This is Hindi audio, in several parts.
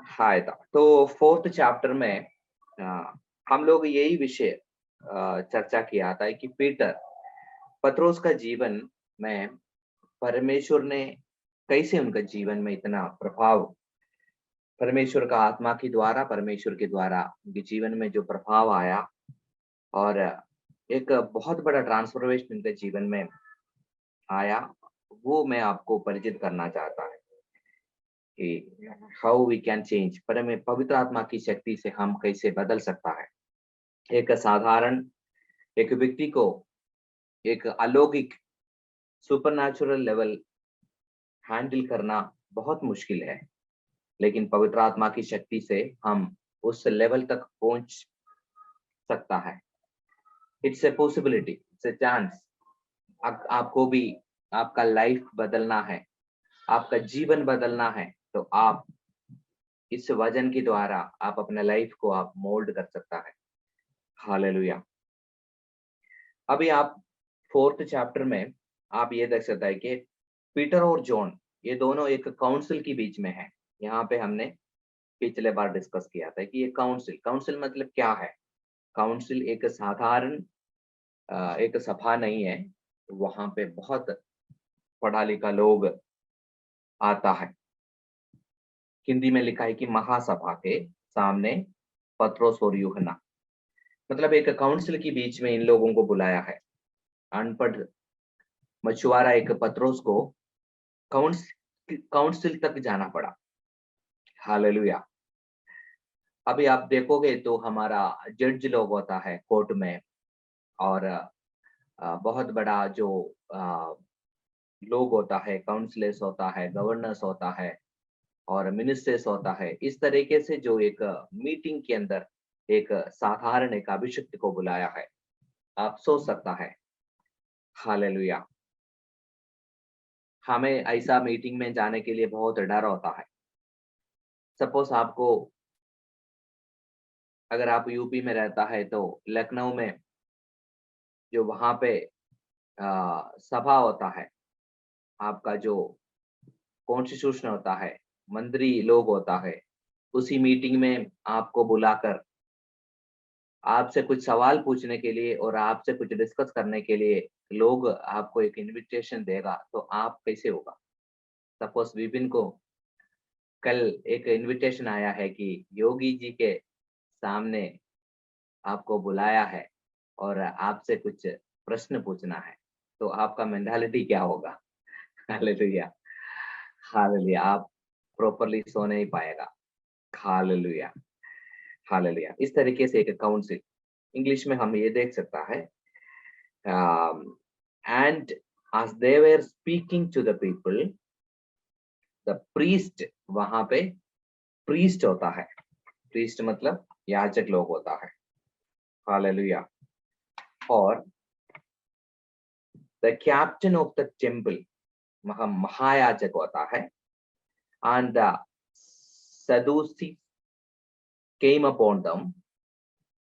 हाय था। तो फोर्थ चैप्टर में हम लोग यही विषय चर्चा किया था कि पीटर पत्रोस का जीवन में परमेश्वर ने कैसे उनका जीवन में इतना प्रभाव, परमेश्वर का आत्मा के द्वारा, परमेश्वर के द्वारा उनके जीवन में जो प्रभाव आया और एक बहुत बड़ा ट्रांसफॉर्मेशन उनके जीवन में आया, वो मैं आपको परिचित करना चाहता है कि हाउ वी कैन चेंज, पर में पवित्र आत्मा की शक्ति से हम कैसे बदल सकता है। एक साधारण एक व्यक्ति को एक अलौकिक सुपरनैचुरल लेवल हैंडल करना बहुत मुश्किल है, लेकिन पवित्र आत्मा की शक्ति से हम उस लेवल तक पहुंच सकता है। It's a possibility, it's a chance. आपको भी आपका लाइफ बदलना है, आपका जीवन बदलना है, तो आप इस वजन के द्वारा आप अपने लाइफ को आप मोल्ड कर सकता है। हालेलुया। अभी आप फोर्थ चैप्टर में आप ये देख सकते हैं कि पीटर और जॉन ये दोनों एक काउंसिल के बीच में है। यहाँ पे हमने पिछले बार डिस्कस किया था कि ये काउंसिल काउंसिल मतलब क्या है। काउंसिल एक साधारण एक सभा नहीं है, वहां पे बहुत पढ़ा लिखा लोग आता है। हिंदी में लिखा है कि महासभा के सामने पत्रोस और यूहन्ना, मतलब एक काउंसिल के बीच में इन लोगों को बुलाया है। अनपढ़ मछुआरा एक पत्रोस को काउंसिल तक जाना पड़ा। हालेलुया। अभी आप देखोगे तो हमारा जज लोग होता है कोर्ट में, और बहुत बड़ा जो लोग होता है, काउंसलर्स होता है, गवर्नर्स होता है और मिनिस्टर्स होता है। इस तरीके से जो एक मीटिंग के अंदर एक साधारण एक अभिषिक्त को बुलाया है, आप सोच सकता है। हालेलुया। हमें ऐसा मीटिंग में जाने के लिए बहुत डर होता है। सपोज आपको, अगर आप यूपी में रहता है तो लखनऊ में जो वहां पे सभा होता है, आपका जो कॉन्स्टिट्यूशन होता है, मंत्री लोग होता है, उसी मीटिंग में आपको बुलाकर आपसे कुछ सवाल पूछने के लिए और आपसे कुछ डिस्कस करने के लिए लोग आपको एक इनविटेशन देगा, तो आप कैसे होगा। सपोज विपिन को कल एक इनविटेशन आया है कि योगी जी के सामने आपको बुलाया है और आपसे कुछ प्रश्न पूछना है, तो आपका मेंटालिटी क्या होगा। हालेलुया। हालेलुया। आप प्रॉपरली सो नहीं पाएगा। हालेलुया। हालेलुया। इस तरीके से एक काउंसिल इंग्लिश में हम ये देख सकता है, and as they were speaking to the people, the priest, वहां पे priest होता है, priest मतलब याजक लोग होता है। हालेलुया। और the captain of the temple, महायाजक होता है, and the Sadducees came upon them,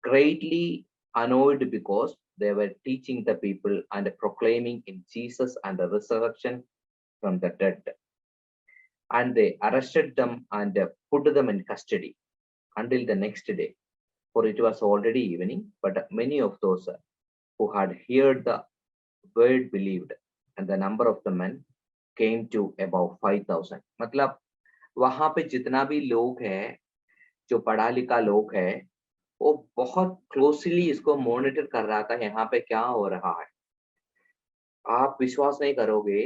greatly annoyed because they were teaching the people and proclaiming in Jesus and the resurrection from the dead. And they arrested them and put them in custody until the next day, for it was already evening. But many of those who had heard the word believed, and the number of the men came to about 5,000. मतलब वहां पे जितना भी लोग है, जो पढ़ा लिखा लोग है, वो बहुत क्लोजली इसको मॉनिटर कर रहा था यहाँ पे क्या हो रहा है। आप विश्वास नहीं करोगे,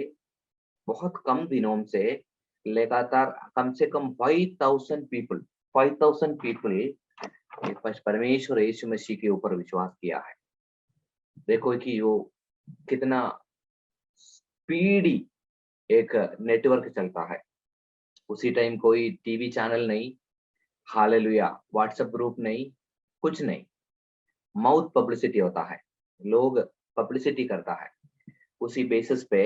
बहुत कम दिनों से लगातार कम से कम 5,000 पीपल परमेश्वर यीशु मसीह के ऊपर विश्वास किया है। देखो कि वो कितना स्पीडी एक नेटवर्क चलता है। उसी टाइम कोई टीवी चैनल नहीं, हालेलुया, व्हाट्सएप ग्रुप नहीं, कुछ नहीं, माउथ पब्लिसिटी होता है, लोग पब्लिसिटी करता है। उसी बेसिस पे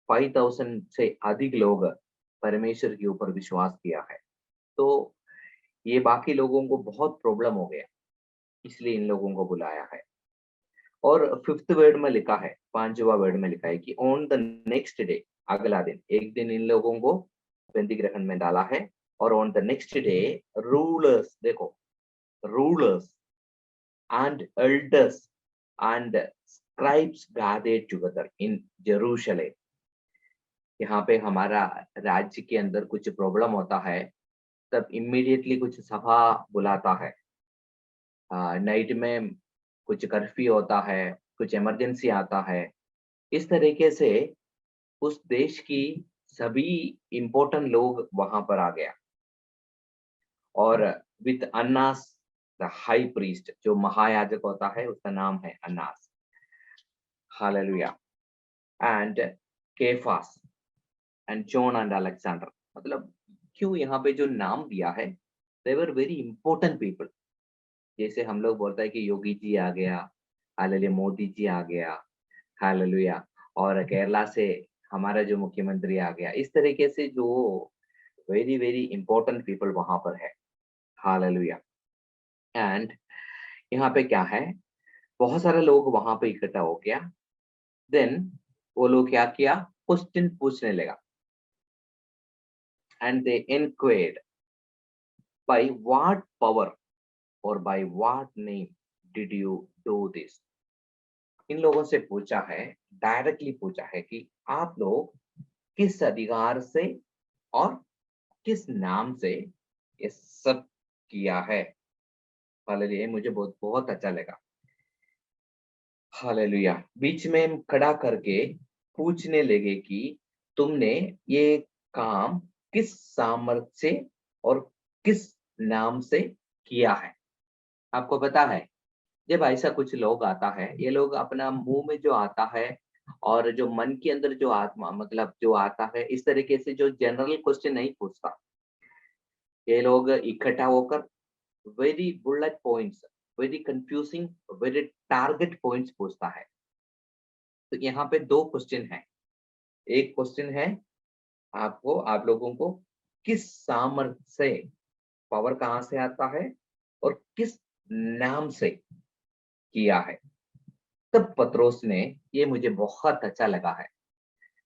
5,000 से अधिक लोग परमेश्वर के ऊपर विश्वास किया है। तो ये बाकी लोगों को बहुत प्रॉब्लम हो गया, इसलिए इन लोगों को बुलाया है। और फिफ्थ वर्ड में लिखा है, पांचवा वर्ड में लिखा है कि ऑन द नेक्स्ट डे, अगला दिन, एक दिन इन लोगों को बंदी ग्रहण में डाला है, और on the next day rulers, देखो, rulers and elders and scribes gathered together in Jerusalem. यहाँ पे हमारा राज्य के अंदर कुछ प्रॉब्लम होता है, तब इमीडिएटली कुछ सभा बुलाता है। नाइट में कुछ कर्फ्यू होता है, कुछ इमरजेंसी आता है। इस तरीके से उस देश की सभी इम्पोर्टेंट लोग वहां पर आ गया, और with Annas the high priest, जो महायाजक होता है उसका नाम है Annas, hallelujah, and Caiaphas and John and Alexander. मतलब क्यों यहाँ पे जो नाम दिया है, they were very important people. जैसे हम लोग बोलते हैं कि योगी जी आ गया, हालेलुया, मोदी जी आ गया, हालेलुया, और केरला से हमारा जो मुख्यमंत्री आ गया, इस तरीके से जो वेरी वेरी इंपॉर्टेंट पीपल वहां पर है, हालेलुया। एंड यहाँ पे क्या है, बहुत सारे लोग वहां पे इकट्ठा हो गया। देन वो लोग क्या किया, क्वेश्चन पूछने लगा, and they inquired by what power or by what name did you do this? इन लोगों से पूछा है, डायरेक्टली पूछा है कि आप लोग किस अधिकार से और किस नाम से ये सब किया है। हालेलुया, मुझे बहुत बहुत अच्छा लगा। हालेलुया, बीच में खड़ा करके पूछने लगे कि तुमने ये काम किस सामर्थ्य से और किस नाम से किया है। आपको पता है, जब ऐसा कुछ लोग आता है, ये लोग अपना मुंह में जो आता है और जो मन के अंदर जो आत्मा, मतलब जो आता है, इस तरीके से जो जनरल क्वेश्चन नहीं पूछता। ये लोग इकट्ठा होकर very bullet points, very confusing, very target points पूछता है। तो यहाँ पे दो क्वेश्चन है। एक क्वेश्चन है आपको, आप लोगों को, किस सामर्थ्य से, पावर कहाँ से आता है और किस नाम से किया है। तब पत्रोस ने, ये मुझे बहुत अच्छा लगा है,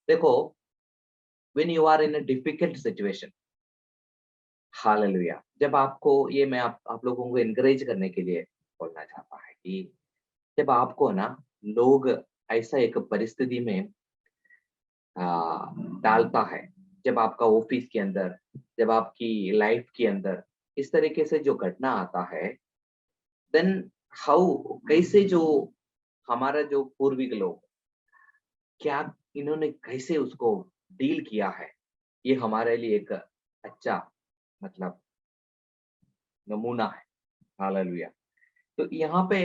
देखो, when you are in a difficult situation, hallelujah, जब आपको, ये मैं आप लोगों को एनकरेज करने के लिए बोलना चाहता है कि जब आपको ना लोग ऐसा एक परिस्थिति में डालता है, जब आपका ऑफिस के अंदर, जब आपकी लाइफ के अंदर इस तरीके से जो घटना आता है, देन हाउ, कैसे जो हमारा जो पूर्विक लोग, क्या इन्होंने कैसे उसको डील किया है, ये हमारे लिए एक अच्छा, मतलब नमूना है। हालेलुया। तो यहाँ पे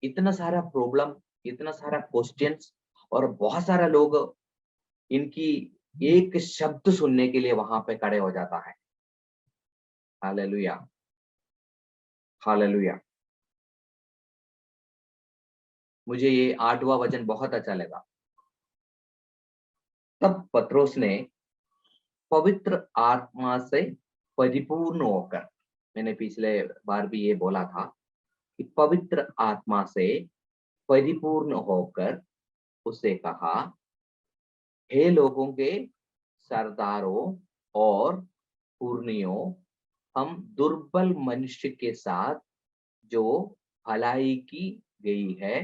इतना सारा प्रॉब्लम, इतना सारा क्वेश्चंस, और बहुत सारा लोग इनकी एक शब्द सुनने के लिए वहां पे खड़े हो जाता है। Hallelujah, hallelujah. मुझे ये 8वां वचन बहुत अच्छा लगा। तब पत्रोस ने पवित्र आत्मा से परिपूर्ण होकर, मैंने पिछले बार भी ये बोला था कि पवित्र आत्मा से परिपूर्ण होकर उससे कहा, हे लोगों के सरदारों और पुरनियों, हम दुर्बल मनुष्य के साथ जो भलाई की गई है,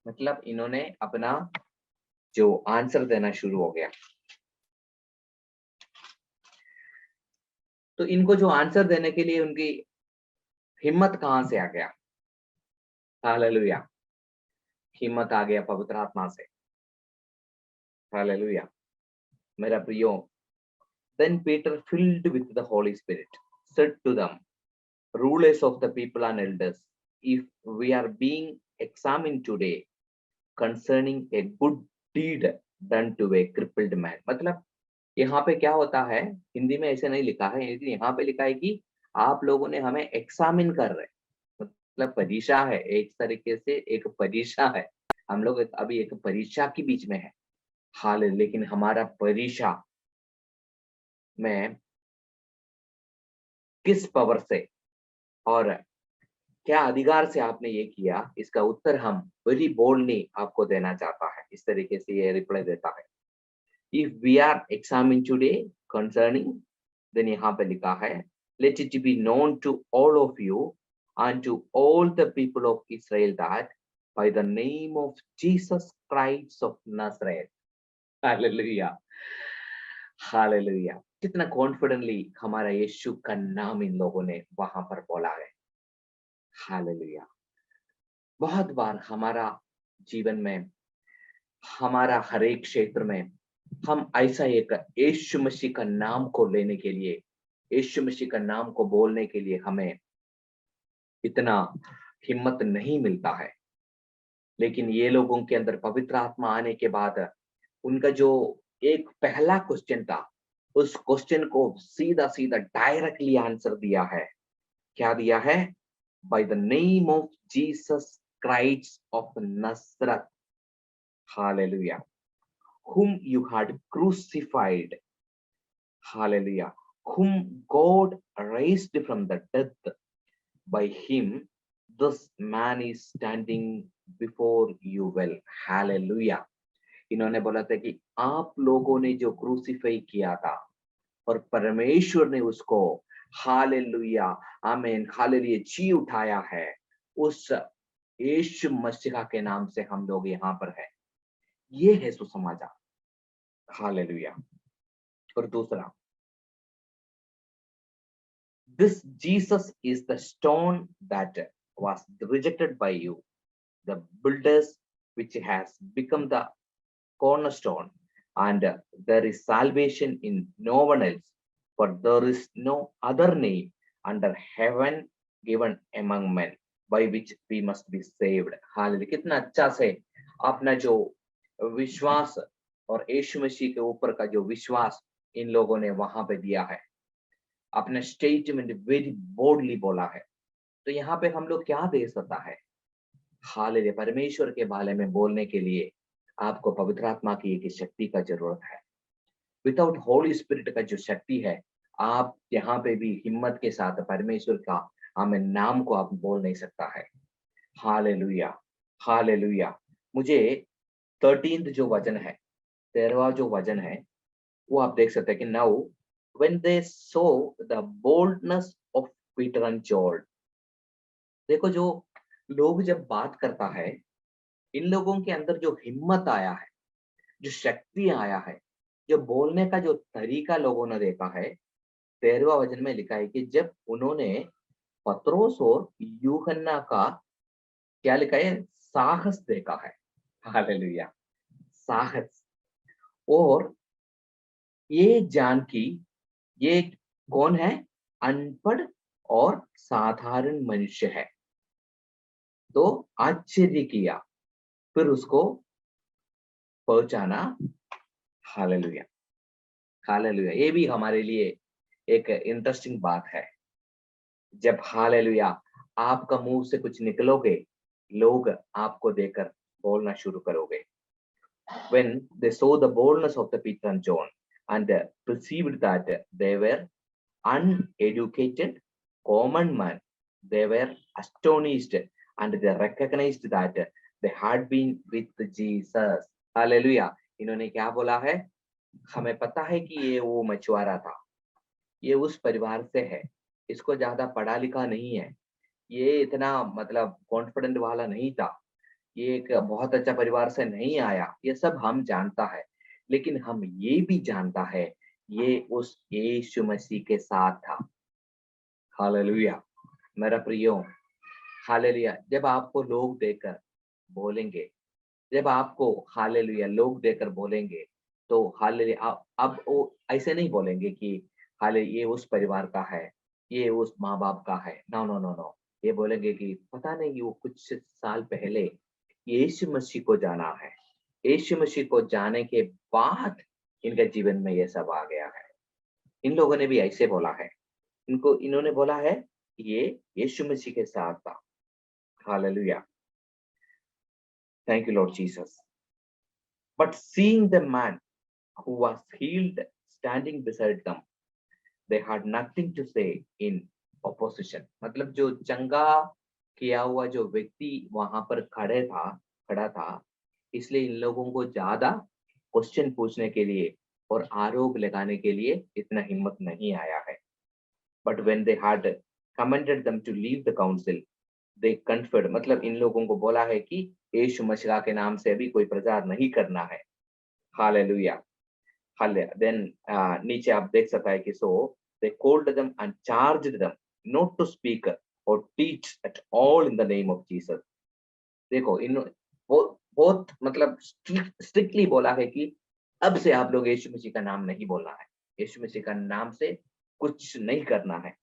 मतलब इन्होंने अपना जो आंसर देना शुरू हो गया। तो इनको जो आंसर देने के लिए उनकी हिम्मत कहाँ से आ गया। हालेलुया, हिम्मत आ गया पवित्र आत्मा से। हालेलुया, मेरा प्रियो। Then Peter, filled with the Holy Spirit, said to them, rulers of the people and elders, if we are being examined today concerning a good deed done to a crippled man, मतलब यहाँ पे क्या होता है, हिंदी में ऐसे नहीं लिखा है, लेकिन यहाँ पे लिखा है कि आप लोगों ने हमें एग्जामिन कर रहे, मतलब परीक्षा है, एक तरीके से एक परीक्षा है। हम लोग अभी एक परीक्षा के बीच में है। हाल, लेकिन हमारा परीक्षा में किस पावर से और क्या अधिकार से आपने ये किया, इसका उत्तर हम वेरी बोल्डली आपको देना चाहता है। इस तरीके से ये रिप्लाई देता है। If we are examining today concerning, then यहाँ पे लिखा है, let it be known to all of you and to all the people of Israel that by the name of Jesus Christ of Nazareth. Hallelujah. Hallelujah. कितना कॉन्फिडेंटली हमारा यीशु का नाम इन लोगों ने वहां पर बोला है. हालेलुया. बहुत बार हमारा जीवन में, हमारा हर एक क्षेत्र में हम ऐसा एक यीशु मसीह का नाम को लेने के लिए, यीशु मसीह का नाम को बोलने के लिए हमें इतना हिम्मत नहीं मिलता है. लेकिन ये लोगों के अंदर पवित्र आत्मा आने के बाद उनका जो एक पहला क्वेश्चन था, उस क्वेश्चन को सीधा सीधा डायरेक्टली आंसर दिया है. क्या दिया है? By the name of Jesus Christ of Nazareth. Hallelujah. Whom you had crucified. Hallelujah. Whom God raised from the dead. By him, this man is standing before you well. Hallelujah. इन्होंने बोला था कि आप लोगों ने जो क्रूसीफाई किया था और परमेश्वर ने उसको हालेलुया, आमीन, हालेलुया जी उठाया है, उस यीशु मसीह के नाम से हम लोग यहाँ पर है. ये है सुसमाचार. हालेलुया. और दूसरा, this Jesus is the stone that was rejected by you, the builders, which has become the cornerstone, and there is salvation in no one else, for there is no other name under heaven given among men by which we must be saved. Hallelujah. कितना अच्छा से अपना जो विश्वास और यीशु मसीह के ऊपर का जो विश्वास इन लोगों ने वहां पे दिया है, अपना स्टेटमेंट वेरी बोल्डली बोला है. तो यहाँ पे हम लोग क्या दे सकता है? हालेलुया. परमेश्वर के बारे में बोलने के लिए आपको पवित्र आत्मा की एक शक्ति का जरूरत है. विदाउट होली स्पिरिट का जो शक्ति है, आप यहाँ पे भी हिम्मत के साथ परमेश्वर का हमें नाम को आप बोल नहीं सकता है. हालेलुया. हालेलुया. मुझे 13th जो वचन है, 13वां जो वचन है, वो आप देख सकते हैं कि now when they saw the boldness of Peter and John. देखो, जो लोग जब बात करता है, इन लोगों के अंदर जो हिम्मत आया है, जो शक्ति आया है, जो बोलने का जो तरीका लोगों ने देखा है, 13वां वचन में लिखा है कि जब उन्होंने पत्रोस और यूहन्ना का क्या लिखा है? साहस देखा है. हालेलुया. साहस. और ये जान की ये कौन है? अनपढ़ और साधारण मनुष्य है. तो आश्चर्य किया, फिर उसको पहुंचाना. हालेलुया. हालेलुया. ये भी हमारे लिए एक इंटरेस्टिंग बात है. जब हालेलुया आपका मुंह से कुछ निकलोगे, लोग आपको देखकर बोलना शुरू करोगे. When they saw the boldness of the Peter and John and perceived that they were uneducated common men, they were astonished and they recognized that they had been with Jesus. Hallelujah. इन्होंने क्या बोला है? हमें पता है कि ये वो मछुआरा था, ये उस परिवार से है, इसको ज्यादा पढ़ा लिखा नहीं है, ये इतना मतलब कॉन्फिडेंट वाला नहीं था, ये एक बहुत अच्छा परिवार से नहीं आया, ये सब हम जानता है. लेकिन हम ये भी जानता है ये उस यीशु मसीह के साथ था. हालेलुया. मेरा प्रियो, हालेलुया. जब आपको लोग देखकर बोलेंगे, जब आपको हालेलुया लोग देखकर बोलेंगे, तो हालेलुया अब वो ऐसे नहीं बोलेंगे कि हाले ये उस परिवार का है, ये उस माँ बाप का है. No no no no. ये बोलेंगे कि पता नहीं वो कुछ साल पहले यीशु मसीह को जाना है, यीशु मसीह को जाने के बाद इनके जीवन में ये सब आ गया है. इन लोगों ने भी ऐसे बोला है, इन्होंने बोला है ये यीशु मसीह के साथ था. Hallelujah. Thank you, Lord Jesus. But seeing the man who was healed standing beside them, they had nothing to say in opposition. मतलब जो चंगा किया हुआ जो व्यक्ति वहां पर खड़ा था, इसलिए इन लोगों को ज्यादा क्वेश्चन पूछने के लिए और आरोप लगाने के लिए इतना हिम्मत नहीं आया है। But when they had commanded them to leave the council, they conferred, मतलब इन लोगों को बोला है कि यीशु मसीह के नाम से अभी कोई प्रचार नहीं करना है। हालेलुया। हाले देन नीचे आप देख सकता है कि so they called them and charged them not to speak और teach at all in the name of Jesus. देखो इन बहुत बहुत मतलब स्ट्रिक्टली बोला है कि अब से आप लोग यीशु मसीह का नाम नहीं बोलना है, यीशु मसीह का नाम से कुछ नहीं करना है।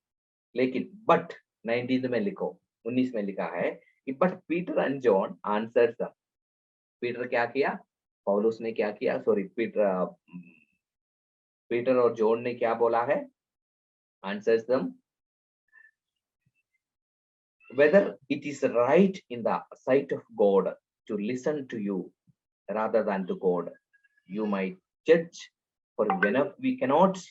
लेकिन बट 19 में लिखो, 19 में लिखा है कि but Peter and John answers them. Peter क्या किया, पौलुस ने क्या किया, सॉरी पीटर और जॉन ने क्या बोला है, answers them, whether it is right in the sight of God to listen to you rather than to God. You might judge, for whenever we cannot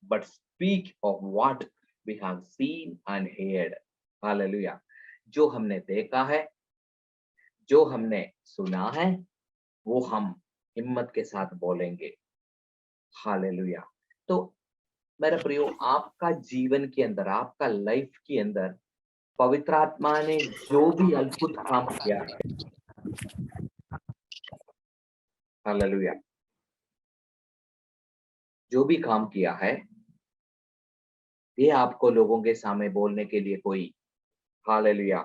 but speak of what we have seen and heard. Hallelujah. जो हमने देखा है, जो हमने सुना है, वो हम हिम्मत के साथ बोलेंगे। हालेलुया। तो मेरे प्रियो, आपका जीवन के अंदर, आपका लाइफ के अंदर पवित्र आत्मा ने जो भी अद्भुत काम किया है, हालेलुया, जो भी काम किया है, ये आपको लोगों के सामने बोलने के लिए कोई, हालेलुया,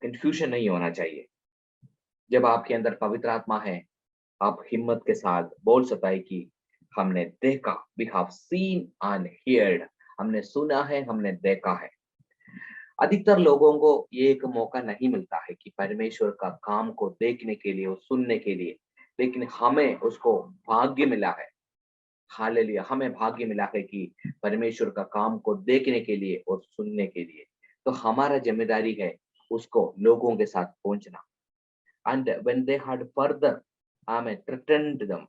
कंफ्यूजन नहीं होना चाहिए। जब आपके अंदर पवित्र आत्मा है, आप हिम्मत के साथ बोल सकता है कि हमने देखा, we have seen and heard, हमने सुना है, हमने देखा है। अधिकतर लोगों को ये एक मौका नहीं मिलता है कि परमेश्वर का काम को देखने के लिए और सुनने के लिए, लेकिन हमें उसको भाग्य मिला है। हालेलुया, हमें भाग्य मिला है कि परमेश्वर का काम को देखने के लिए और सुनने के लिए। तो हमारा जिम्मेदारी है उसको लोगों के साथ पहुंचना। And when they had further, threatened them,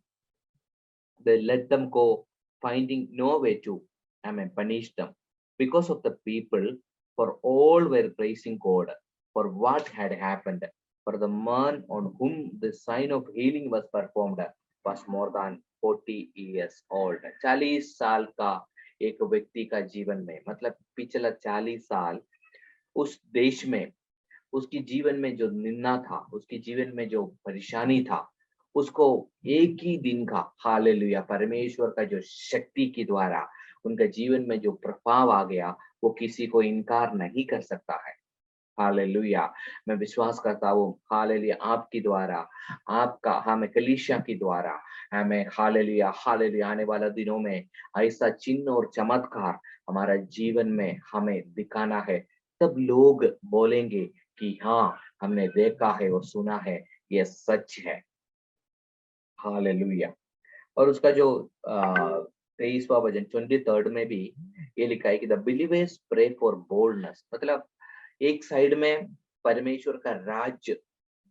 they let them go, finding no way to, punish them. Because of the people, for all were praising God for what had happened. For the man on whom the sign of healing was performed was more than 40 years old. 40 साल का एक व्यक्ति का जीवन में, मतलब पिछला 40 साल उस देश में, उसकी जीवन में जो निंदा था, उसके जीवन में जो परेशानी था, उसको एक ही दिन का, हालेलुया, परमेश्वर का जो शक्ति के द्वारा उनका जीवन में जो प्रभाव आ गया, वो किसी को इनकार नहीं कर सकता है। हालेलुया। मैं विश्वास करता हूँ, हालेलुया, आपके द्वारा, आपका, हमें कलीसिया के द्वारा, हमें हालेलुया, हालेलुया, आने वाला दिनों में ऐसा चिन्ह और चमत्कार हमारा जीवन में हमें दिखाना है। तब लोग बोलेंगे कि हाँ, हमने देखा है और सुना है, ये सच है। हालेलुया। और उसका जो 23वां वचन 23rd में भी ये लिखा है कि the believers pray for boldness, मतलब एक साइड में परमेश्वर का राज्य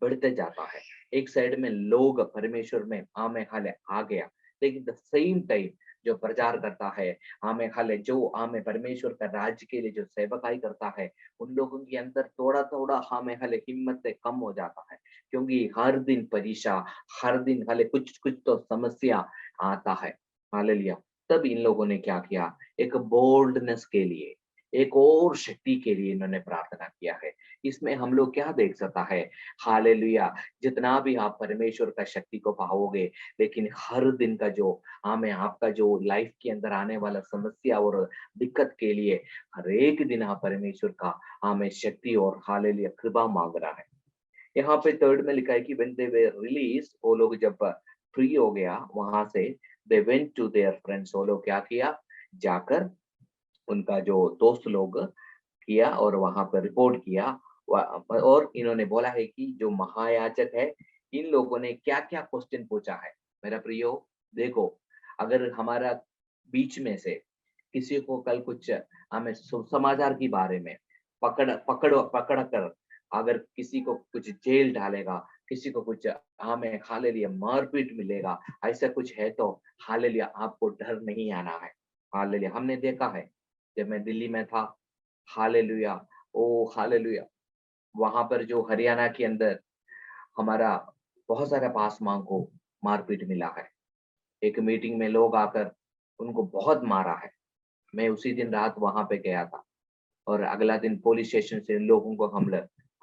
बढ़ते जाता है, एक साइड में लोग परमेश्वर में आमे हाले आ गया, लेकिन द सेम टाइम जो प्रचार करता है, आमे हाले जो आमे परमेश्वर का राज्य के लिए जो सेवकाई करता है, उन लोगों के अंदर थोड़ा थोड़ा आमे हाले हिम्मत से कम हो जाता है, क्योंकि हर दिन परीक्षा, हर दिन हाले कुछ कुछ तो समस्या आता है। हालेलुया। तब इन लोगों ने क्या किया, एक बोल्डनेस के लिए, एक और शक्ति के लिए इन्होंने प्रार्थना किया है। इसमें हम लोग क्या देख सकता है, हालेलुया, जितना भी आप परमेश्वर का शक्ति को पाओगे, लेकिन हर दिन का जो हमें आपका जो लाइफ के अंदर आने वाला समस्या और दिक्कत के लिए हर एक दिन आप परमेश्वर का हमें शक्ति और हालेलुया कृपा मांग रहा है। यहाँ पे 3rd में लिखा है कि when they were released, वो लोग जब फ्री हो गया वहां से, they went to their friends, वो लोग क्या किया, जाकर उनका जो दोस्त लोग किया और वहां पर रिपोर्ट किया, और इन्होंने बोला है कि जो महायाजक है, इन लोगों ने क्या क्या क्वेश्चन पूछा है। मेरा प्रियो, देखो, अगर हमारा बीच में से किसी को कल कुछ हमें समाचार के बारे में पकड़ कर अगर किसी को कुछ जेल डालेगा, किसी को कुछ हमें हालेलुया मारपीट मिलेगा, ऐसा कुछ है तो हालेलुया आपको डर नहीं आना है। हालेलुया, हमने देखा है जब मैं दिल्ली में था, हालेलुया, ओ हालेलुया, वहां पर जो हरियाणा के अंदर हमारा बहुत सारा पासवान को मारपीट मिला है। एक मीटिंग में लोग आकर उनको बहुत मारा है। मैं उसी दिन रात वहां पे गया था और अगला दिन पुलिस स्टेशन से इन लोगों को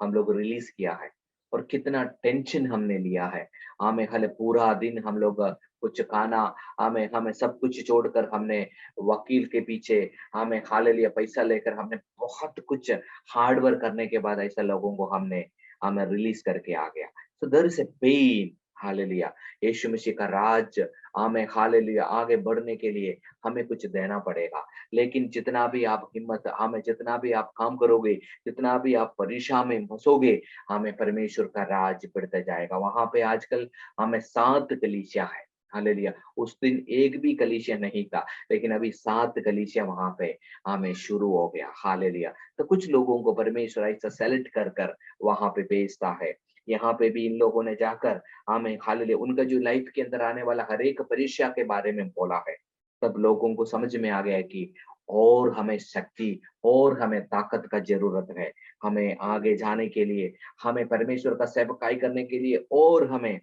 हम लोग रिलीज किया है। और कितना टेंशन हमने लिया है। हमें हले पूरा दिन हम लोग कुछ खाना, हमें हमें सब कुछ छोड़कर हमने वकील के पीछे हमें हाले लिया, पैसा लेकर हमने बहुत कुछ हार्ड वर्क करने के बाद ऐसा लोगों को हमें रिलीज करके आ गया। So there is a pen. Hallelujah. Yeshu Masih का राज, हमें हालेलुया आगे बढ़ने के लिए हमें कुछ देना पड़ेगा। लेकिन जितना भी आप हिम्मत, हमें जितना भी आप काम करोगे, जितना भी आप परीक्षा में फंसोगे, हमें परमेश्वर का राज बढ़ता जाएगा। वहां पे आजकल हमें 7 कलीसिया है। हालेलुया। उस दिन एक भी कलीसिया नहीं था, लेकिन अभी 7 कलीसिया वहां पे हमें शुरू हो गया। हालेलुया। तो कुछ लोगों को परमेश्वर ऐसा सेलेक्ट कर कर वहां पे भेजता है। यहाँ पे भी इन लोगों ने जाकर हमें हालेलुया उनका जो लाइफ के अंदर आने वाला हर एक परीक्षा के बारे में बोला है। तब लोगों को समझ में आ गया कि और हमें शक्ति और हमें ताकत का जरूरत है। हमें आगे जाने के लिए, हमें परमेश्वर का सेवकाई करने के लिए और हमें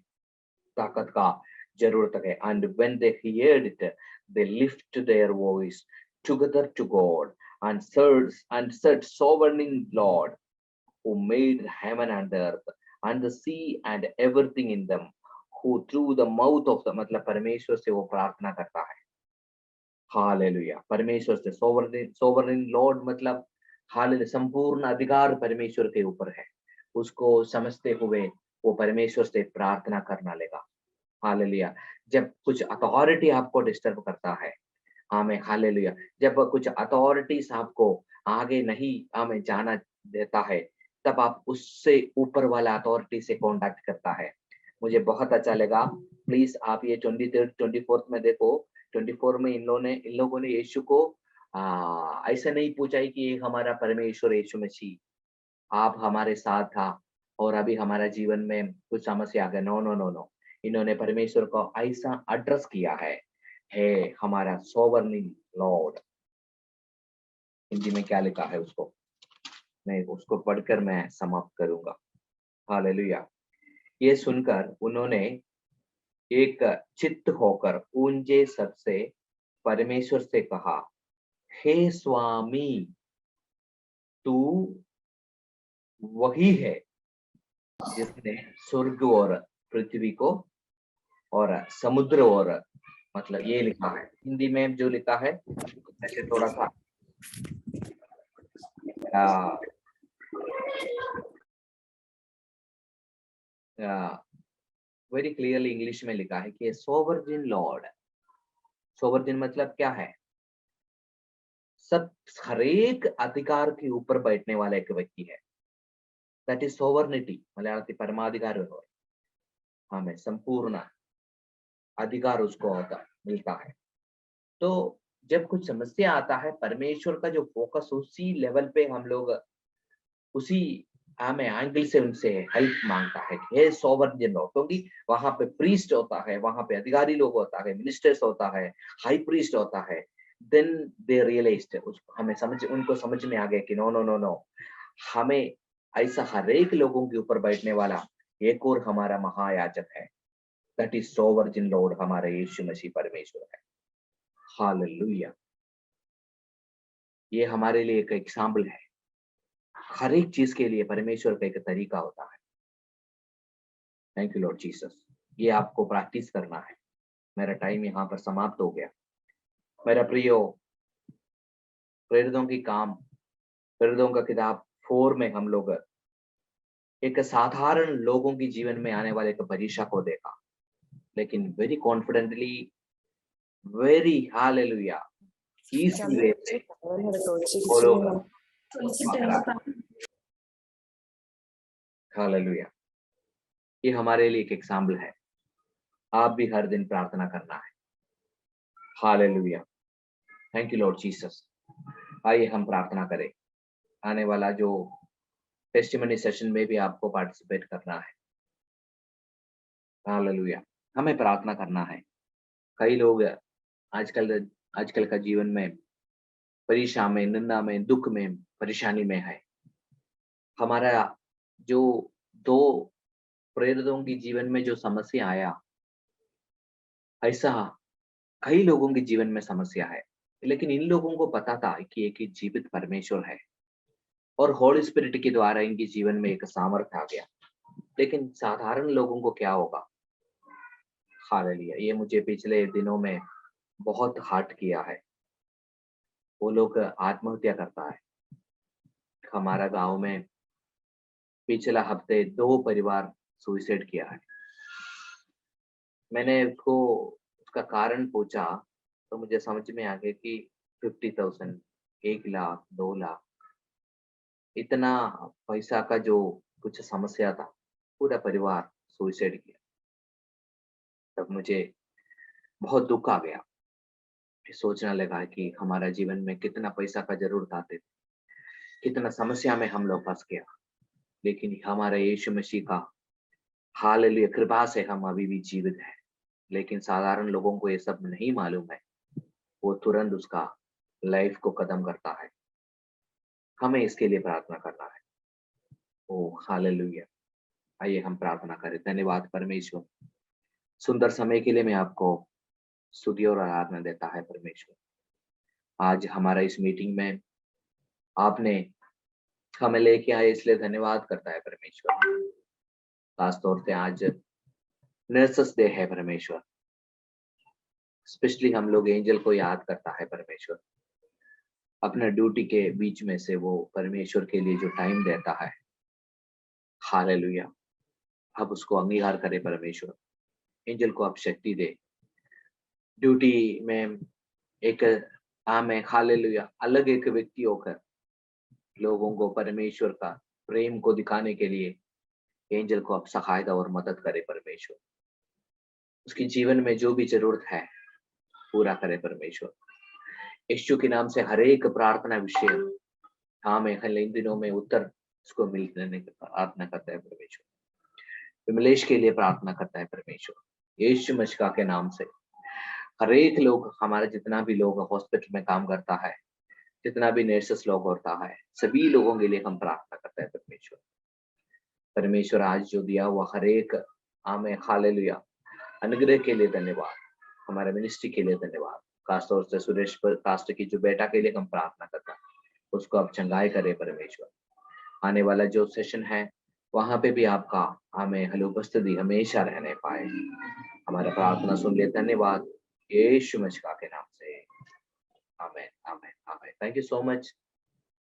ताकत का जरूरत है। And when they heard it, they lift their voice together to God and said, sovereign Lord, who made heaven and the sea and everything in them, who through the mouth of the, मतलब परमेश्वर से वो प्रार्थना करता है। हालेलुया। परमेश्वर से सोवरेन लॉर्ड मतलब हालेलुया, संपूर्ण अधिकार परमेश्वर के ऊपर है। उसको समझते हुए वो परमेश्वर से प्रार्थना करना लेगा। हालेलुया। जब कुछ अथॉरिटी आपको डिस्टर्ब करता है, आमेन, हालेलुया, जब कुछ अथॉरिटीज आपको आगे नहीं हमें जाना देता है, तब आप उससे ऊपर वाला अथॉरिटी से कांटेक्ट करता है। मुझे बहुत अच्छा लगा। प्लीज आप ये 23rd 24th में देखो। 24 में इन लोगों ने यीशु को ऐसा नहीं पूछा है कि ये हमारा परमेश्वर यीशु मसीह आप हमारे साथ था और अभी हमारा जीवन में कुछ समस्या आ गया। नो नो नो नो, इन्होंने परमेश्वर को ऐसा एड्रेस किया है, हे हमारा सोवरन लॉर्ड। हिंदी में क्या लिखा है उसको मैं उसको पढ़कर मैं समाप्त करूंगा। हालेलुया। ये सुनकर उन्होंने एक चित्त होकर ऊंचे स्वर से परमेश्वर से कहा, हे स्वामी, तू वही है जिसने स्वर्ग और पृथ्वी को और समुद्र और, मतलब ये लिखा है हिंदी में जो लिखा है ऐसे थोड़ा सा वेरी क्लियरली इंग्लिश में लिखा है कि सोवरन लॉर्ड। सोवरन मतलब क्या है? सब हरेक अधिकार के ऊपर बैठने वाला एक व्यक्ति है। That is sovereignty. मलयालती परमाधिकार हमें संपूर्ण अधिकार उसको होता मिलता है। तो जब कुछ समस्या आता है, परमेश्वर का जो फोकस उसी लेवल पे हम लोग उसी हमें एंगल से उनसे हेल्प मांगता है कि हे सोवरन लॉर्ड। क्योंकि वहां पे प्रीस्ट होता है, वहां पे अधिकारी लोग होता है, मिनिस्टर्स होता है, हाई प्रीस्ट होता है। देन दे रियलाइज्ड, हमें समझ उनको समझ में आ गया कि नो नो नो नो, हमें ऐसा हर एक लोगों के ऊपर बैठने वाला एक और हमारा महायाजक है। दैट इज सोवरन लॉर्ड, हमारा यीशु मसीह परमेश्वर है। हालेलुया। ये हमारे लिए एक एग्जाम्पल है। हर एक चीज के लिए परमेश्वर का एक तरीका होता है। Thank you Lord Jesus. ये आपको प्रैक्टिस करना है। मेरा टाइम यहाँ पर समाप्त हो गया। मेरा प्रियो, प्रेरितों की काम, प्रेरितों का किताब 4 में हम लोग एक साधारण लोगों की जीवन में आने वाले एक परीक्षा को देखा, लेकिन very confidently, very hallelujah easy way से वो लोग हालेलुया। ये हमारे लिए एक एग्जाम्पल है। आप भी हर दिन प्रार्थना करना है। Hallelujah. Thank you Lord Jesus. आइए हम प्रार्थना करें। आने वाला जो टेस्टिमनी सेशन में भी आपको पार्टिसिपेट करना है। हालेलुया। हमें प्रार्थना करना है। कई लोग आजकल आजकल का जीवन में परेशान में, निंदा में, दुख में, परेशानी में है। हमारा जो 2 प्रेरितों की जीवन में जो समस्या आया, ऐसा कई लोगों के जीवन में समस्या है, लेकिन इन लोगों को पता था कि एक ही जीवित परमेश्वर है और होली स्पिरिट के द्वारा इनके जीवन में एक सामर्थ्य आ गया। लेकिन साधारण लोगों को क्या होगा? हालेलुया! ये मुझे पिछले दिनों में बहुत हर्ट किया है। वो लोग आत्महत्या करता है। हमारा गाँव में पिछला हफ्ते 2 परिवार सुसाइड किया है। मैंने उसको उसका कारण पूछा, तो मुझे समझ में आ गया कि 50,000, 1 लाख, 2 लाख इतना पैसा का जो कुछ समस्या था, पूरा परिवार सुसाइड किया। तब मुझे बहुत दुःख आ गया। फिर सोचने लगा कि हमारा जीवन में कितना पैसा का ज़रूरत आते थे, कितना समस्या में हम लोग फँस गया। लेकिन हमारा यीशु मसीह का हालेलुया कृपा से हम अभी भी जीवित हैं। लेकिन साधारण लोगों को ये सब नहीं मालूम है। वो तुरंत उसका लाइफ को खत्म करता है। हमें इसके लिए प्रार्थना करना है। Oh hallelujah! आइए हम प्रार्थना करें। धन्यवाद परमेश्वर। सुंदर समय के लिए मैं आपको स्तुति और आराधना देता है परमेश्वर। आज हमारा इस मीटिंग में आपने हमें लेके आए इसलिए धन्यवाद करता है परमेश्वर। खास तौर से आज नर्सेस डे है परमेश्वर। स्पेशली हम लोग एंजल को याद करता है परमेश्वर। अपने ड्यूटी के बीच में से वो परमेश्वर के लिए जो टाइम देता है, हालेलुया! आप उसको अंगीकार करें परमेश्वर। एंजल को आप शक्ति दे। ड्यूटी में एक आमेन हालेलुया अलग एक व्यक्ति होकर लोगों को परमेश्वर का प्रेम को दिखाने के लिए एंजल को आप सहायता और मदद करें परमेश्वर। उसके जीवन में जो भी ज़रूरत है, पूरा करें परमेश्वर। यीशु के नाम से हर एक प्रार्थना विषय आमेन इन दिनों में उत्तर उसको मिलने की प्रार्थना करता है परमेश्वर। विमलेश के लिए प्रार्थना करता है परमेश्वर। यीशु मसीह के नाम से हर एक लोग हमारा जितना भी लोग हॉस्पिटल में काम करता है, जितना भी नर्सेस लोग होता है, सभी लोगों के लिए हम प्रार्थना करते हैं परमेश्वर। परमेश्वर आज जो दिया हुआ हर एक आमेन हालेलुया अनुग्रह के लिए धन्यवाद। हमारे मिनिस्ट्री के लिए धन्यवाद। खासतौर से सुरेश पास्टर की जो बेटा के लिए हम प्रार्थना करते हैं, उसको आप चंगाई करें परमेश्वर। आने वाला जो सेशन है, वहाँ पे भी आपका हमें उपस्थिति हमेशा रहने पाए। हमारा प्रार्थना सुन लिए धन्यवाद। यीशु मसीह के नाम से आमीन, आमीन, आमीन। Thank you so much.